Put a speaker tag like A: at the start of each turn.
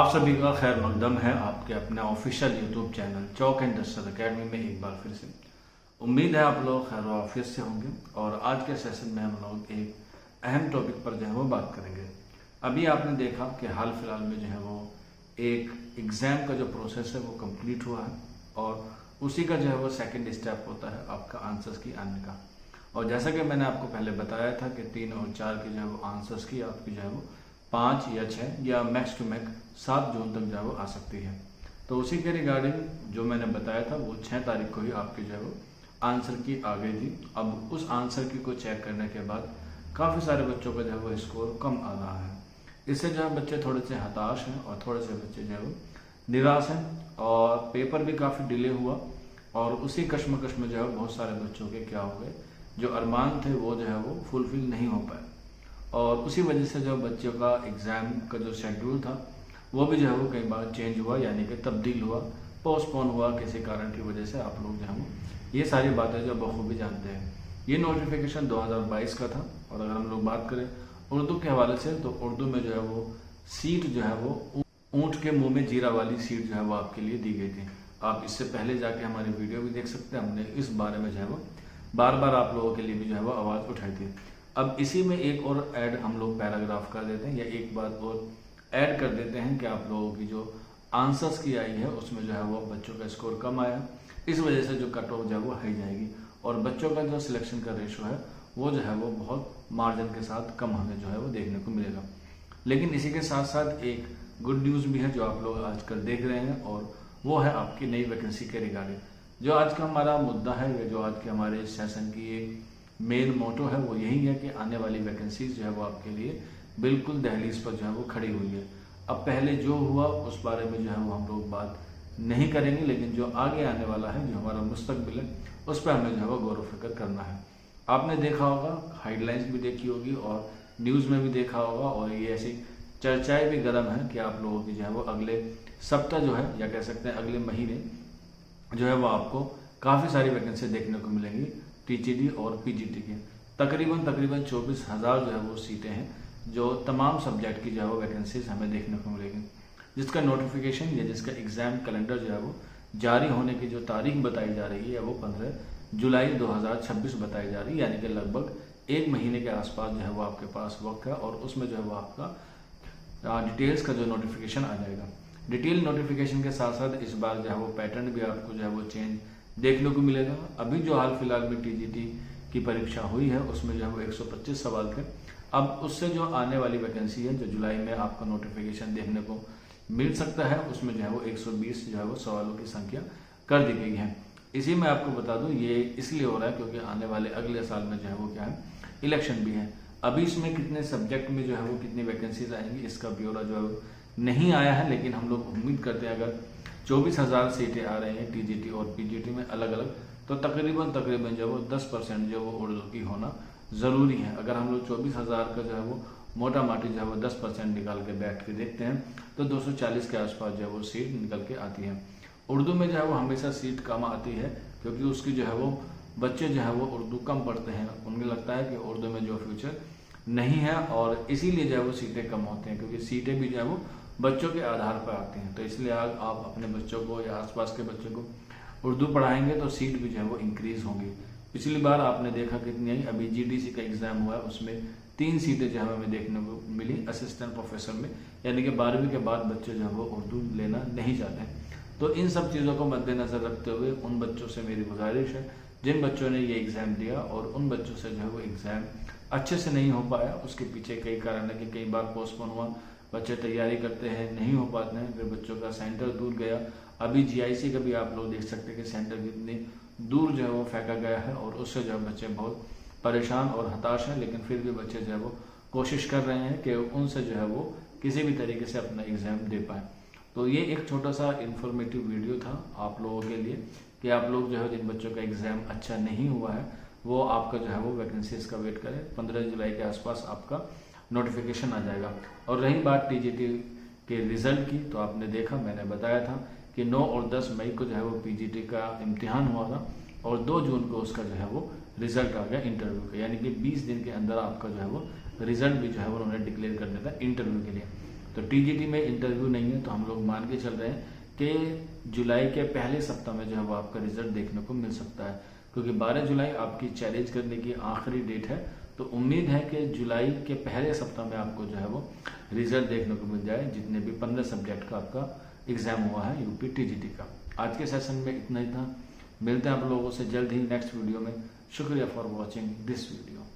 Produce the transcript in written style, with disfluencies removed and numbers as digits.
A: आप सभी का खैर मकदम है आपके अपने official YouTube channel chalk and duster academy में एक बार फिर से। उम्मीद है आप लोग खैर ऑफिस से होंगे और आज के सेशन में हम लोग एक अहम टॉपिक पर जो है वो बात करेंगे। अभी आपने देखा कि हाल फिलहाल में जो है वो एक एग्ज़ाम का जो प्रोसेस है वो कंप्लीट हुआ है और उसी का जो है वो सेकंड स्टेप होता है आपका आंसर्स की आने का। और जैसा कि मैंने आपको पहले बताया था कि 3 और 4 की जो है वो आंसर्स की आपकी जो है वो 5 या 6 या मैक्स टू मैक्स 7 जून तक जो है वो आ सकती है। तो उसी के रिगार्डिंग जो मैंने बताया था वो 6 तारीख को ही आपकी जो है वो आंसर की आ गई थी। अब उस आंसर की को चेक करने के बाद काफ़ी सारे बच्चों का जो है वो स्कोर कम आ रहा है। इससे जो है बच्चे थोड़े से हताश हैं और थोड़े से बच्चे जो है वो निराश हैं और पेपर भी काफ़ी डिले हुआ और उसी कश्मकश में जो है बहुत सारे बच्चों के क्या हो गए, जो अरमान थे वो जो है वो फुलफिल नहीं हो पाए और उसी वजह से जो बच्चों का एग्ज़ाम का जो शेड्यूल था वो भी जो है वो कई बार चेंज हुआ, यानी कि तब्दील हुआ, पोस्टपोन हुआ किसी कारण की वजह से। आप लोग जो है ये सारी बातें जो बखूबी जानते हैं। ये नोटिफिकेशन 2022 का था और अगर हम लोग बात करें उर्दू के हवाले से तो उर्दू में जो है वो सीट जो है वो ऊँट के मुंह में जीरा वाली सीट जो है वो आपके लिए दी गई थी। आप इससे पहले जाके हमारी वीडियो भी देख सकते हैं, हमने इस बारे में जो है वो बार बार आप लोगों के लिए भी जो है वो आवाज़ उठाई थी। अब इसी में एक और ऐड हम लोग पैराग्राफ कर देते हैं या एक बात और ऐड कर देते हैं कि आप लोगों की जो आंसर्स की आई है उसमें जो है वो बच्चों का स्कोर कम आया, इस वजह से जो कट ऑफ जो है वो हाई जाएगी और बच्चों का जो सिलेक्शन का रेशो है वो जो है वो बहुत मार्जिन के साथ कम हमें जो है वो देखने को मिलेगा। लेकिन इसी के साथ साथ एक गुड न्यूज़ भी है जो आप लोग आजकल देख रहे हैं और वो है आपकी नई वैकेंसी के रिगार्डिंग। जो आज का हमारा मुद्दा है या जो आज के हमारे सेशन की एक मेन मोटो है वो यही है कि आने वाली वैकेंसीज जो है वो आपके लिए बिल्कुल दहलीज पर जो है वो खड़ी हुई है। अब पहले जो हुआ उस बारे में जो है वो हम लोग बात नहीं करेंगे, लेकिन जो आगे आने वाला है, जो हमारा मुस्तकबिल है, उस पर हमें जो है वो गौर फिक्र करना है। आपने देखा होगा, हेडलाइंस भी देखी होगी और न्यूज़ में भी देखा होगा और ये ऐसी चर्चाएं भी गर्म है कि आप लोगों की जो है वो अगले सप्ताह जो है या कह सकते हैं अगले महीने जो है वो आपको काफ़ी सारी वैकेंसी देखने को मिलेंगी टीजीटी और पीजीटी की। तकरीबन 24,000 जो है वो सीटें हैं जो तमाम सब्जेक्ट की जो है वो वैकेंसीज हमें देखने को मिलेगी, जिसका नोटिफिकेशन या जिसका एग्ज़ाम कैलेंडर जो है वो जारी होने की जो तारीख बताई जा रही है वो 15 जुलाई 2026 बताई जा रही है, यानी कि लगभग 1 महीने के आसपास जो है वो आपके पास वक्त है और उसमें जो है वो आपका डिटेल्स का जो नोटिफिकेशन आ जाएगा। डिटेल नोटिफिकेशन के साथ साथ इस बार जो है वो पैटर्न भी आपको जो है वो चेंज देखने को मिलेगा। अभी जो हाल फिलहाल में टीजीटी की परीक्षा हुई है उसमें जो है वो 125 सवाल थे। अब उससे जो आने वाली वैकेंसी है जो जुलाई में आपको नोटिफिकेशन देखने को मिल सकता है उसमें जो है वो 120 जो है वो सवालों की संख्या कर दी गई है। इसी में आपको बता दूं ये इसलिए हो रहा है क्योंकि आने वाले अगले साल में जो है वो क्या है इलेक्शन भी है। अभी इसमें कितने सब्जेक्ट में जो है वो कितनी वैकेंसीज आएंगी इसका ब्यौरा जो है वो नहीं आया है, लेकिन हम लोग उम्मीद करते हैं अगर 24,000 सीटें आ रही हैं टीजीटी और पीजीटी में अलग अलग, तो तकरीबन जो है वो 10% जो वो उर्दू की होना ज़रूरी है। अगर हम लोग 24,000 का जो है वो मोटा माटी जो है वो 10% निकाल के बैठ के देखते हैं तो 240 के आसपास जो है वो सीट निकल के आती है। उर्दू में जो है वो हमेशा सीट कम आती है क्योंकि उसकी जो है वो बच्चे जो है वो उर्दू कम पढ़ते हैं, उन्हें लगता है कि उर्दू में जो फ्यूचर नहीं है और इसीलिए जो है वो सीटें कम होती हैं क्योंकि सीटें भी जो है वो बच्चों के आधार पर आती हैं। तो इसलिए आप अपने बच्चों को या आसपास के बच्चों को उर्दू पढ़ाएंगे तो सीट भी जो है वो इंक्रीज होंगी। पिछली बार आपने देखा कितनी आई, अभी जीडीसी का एग्जाम हुआ है उसमें 3 सीटें जो है हमें देखने को मिली असिस्टेंट प्रोफेसर में, यानी कि 12वीं के बाद बच्चे जो है वो उर्दू लेना नहीं चाहते हैं। तो इन सब चीज़ों को मद्देनजर रखते हुए उन बच्चों से मेरी गुजारिश है जिन बच्चों ने ये एग्ज़ाम दिया और उन बच्चों से जो है वो एग्ज़ाम अच्छे से नहीं हो पाया, उसके पीछे कई कारण है कि कई बार पोस्टपोन हुआ, बच्चे तैयारी करते हैं नहीं हो पाते हैं, फिर बच्चों का सेंटर दूर गया। अभी जीआईसी का भी आप लोग देख सकते हैं कि सेंटर कितनी दूर जो है वो फेंका गया है और उससे जो है बच्चे बहुत परेशान और हताश हैं, लेकिन फिर भी बच्चे जो है वो कोशिश कर रहे हैं कि उनसे जो है वो किसी भी तरीके से अपना एग्ज़ाम दे पाएँ। तो ये एक छोटा सा इन्फॉर्मेटिव वीडियो था आप लोगों के लिए कि आप लोग जो है जिन बच्चों का एग्ज़ाम अच्छा नहीं हुआ है वो आपका जो है वो वैकेंसीज का वेट करें। 15 जुलाई के आसपास आपका नोटिफिकेशन आ जाएगा। और रही बात टीजीटी के रिजल्ट की, तो आपने देखा मैंने बताया था कि 9 और 10 मई को जो है वो पीजीटी का इम्तिहान हुआ था और 2 जून को उसका जो है वो रिजल्ट आ गया इंटरव्यू का, यानी कि 20 दिन के अंदर आपका जो है वो रिजल्ट भी जो है वो उन्होंने डिक्लेयर कर दिया था इंटरव्यू के लिए। तो टीजीटी में इंटरव्यू नहीं है, तो हम लोग मान के चल रहे हैं कि जुलाई के पहले सप्ताह में जो है वो आपका रिजल्ट देखने को मिल सकता है, क्योंकि 12 जुलाई आपकी चैलेंज करने की आखिरी डेट है। तो उम्मीद है कि जुलाई के पहले सप्ताह में आपको जो है वो रिजल्ट देखने को मिल जाए, जितने भी 15 सब्जेक्ट का आपका एग्जाम हुआ है यूपी टीजीटी का। आज के सेशन में इतना ही था, मिलते हैं आप लोगों से जल्द ही नेक्स्ट वीडियो में। शुक्रिया फॉर वॉचिंग दिस वीडियो।